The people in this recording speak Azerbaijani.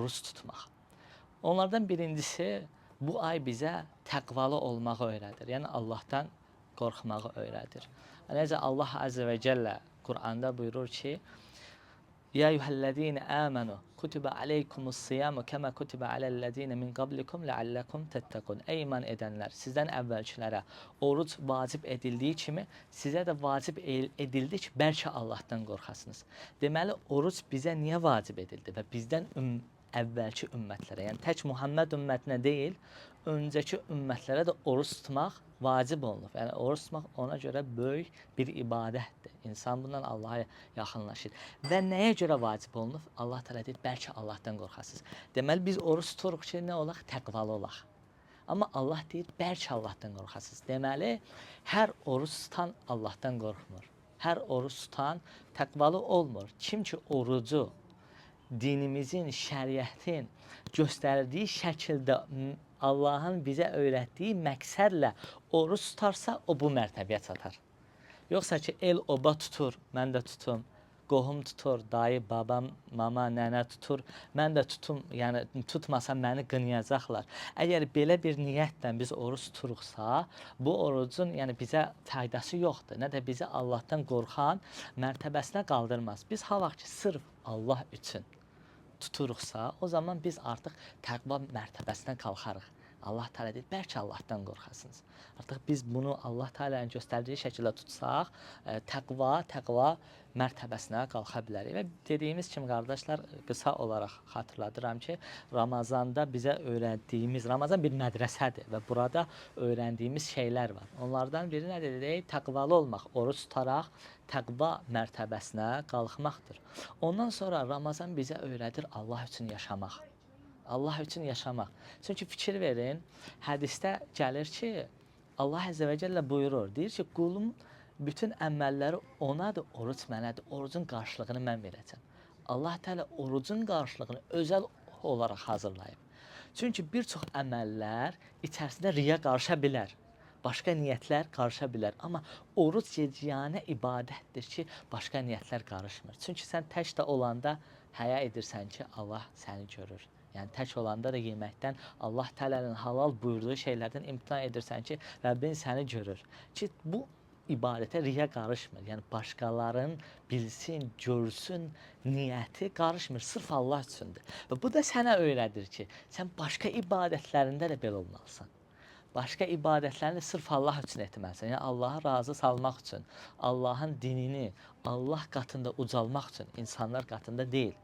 oruç tutmaq. Onlardan birincisi, bu ay bizə təqvalı olmağı öyrədir. Yəni Allahdan qorxmağı öyrədir. Necə Allah Azze və Cəllə Quranda buyurur ki, Ya eyyuhellezine amenu kutibe aleykumus-siyamu kema kutibe alellezine min qablikum leallekum tettekun. Ey iman edənlər, sizdən əvvəlkilərə oruc vacib edildiyi kimi sizə də vacib edildi ki, bəlkə Allahdan qorxasınız. Deməli, oruc bizə niyə vacib edildi və bizdən əvvəlki ümmətlərə, yəni tək Muhammed ümmətinə deyil, öncəki ümmətlərə də oruç tutmaq vacib olunub. Yəni oruç tutmaq ona görə böyük bir ibadətdir. İnsan bundan Allaha yaxınlaşır. Və nəyə görə vacib olunub? Allah təala deyir, bəlkə Allahdan qorxasınız. Deməli biz oruç tuturuq ki, nə olaq? Təqvalı olaq. Amma Allah deyir, bəlkə Allahdan qorxasınız. Deməli, hər oruç tutan Allahdan qorxmur. Hər oruç tutan təqvalı olmur. Kim ki orucu dinimizin, şəriətin göstərdiyi şəkildə Allahın bizə öyrətdiyi məqsədlə oruç tutarsa, o bu mərtəbəyə çatar. Yoxsa ki, el oba tutur, mən də tutum, qohum tutur, dayı, babam, mama, nənə tutur, mən də tutum, yəni tutmasam məni qınayacaqlar. Əgər belə bir niyyətlə biz oruç tuturuqsa, bu orucun yəni bizə faydası yoxdur. Nə də bizi Allahdan qorxan mərtəbəsinə qaldırmaz. Biz ha vaxt ki, sırf Allah üçün tuturuqsa, o zaman biz artıq təqva mərtəbəsinə qalxarıq. Allah Teala deyir, bəlkə Allahdan qorxasınız. Artıq biz bunu Allah Teala'nın göstərdiyi şəkildə tutsaq, təqva mərtəbəsinə qalxa bilərik. Və dediyimiz kimi, qardaşlar, qısa olaraq xatırladıram ki, Ramazanda bizə öyrəndiyimiz, Ramazan bir mədrəsədir və burada öyrəndiyimiz şeylər var. Onlardan biri nədir? Təqvalı olmaq, oruç tutaraq təqva mərtəbəsinə qalxmaqdır. Ondan sonra Ramazan bizə öyrədir Allah üçün yaşamaq. Allah üçün yaşamaq. Çünki fikir verin, hədisdə gəlir ki, Allah Əzə və Cəllə buyurur, deyir ki, qulum bütün əməlləri onadır, oruc mənədir, orucun qarşılığını mən verəcəm. Allah Teala orucun qarşılığını özəl olaraq hazırlayıb. Çünki bir çox əməllər içərisində riya qarışa bilər, başqa niyyətlər qarışa bilər. Amma oruc yeganə ibadətdir ki, başqa niyyətlər qarışmır. Çünki sən tək də olanda həya edirsən ki, Allah səni görür. Yəni tək olanda da yeməkdən, Allah Teala'nın halal buyurduğu şeylərdən imtina edirsən ki, Rəbbin səni görür. Ki bu ibadətə riya qarışmır. Yəni başqaların bilsin, görsün, niyyəti qarışmır. Sırf Allah üçündür. Və bu da sənə öyrədir ki, sən başqa ibadətlərində də belə olmalısan. Başqa ibadətlərini sırf Allah üçün etməlisən. Yəni Allahı razı salmaq üçün, Allahın dinini Allah qatında ucalmaq üçün, insanlar qatında deyil.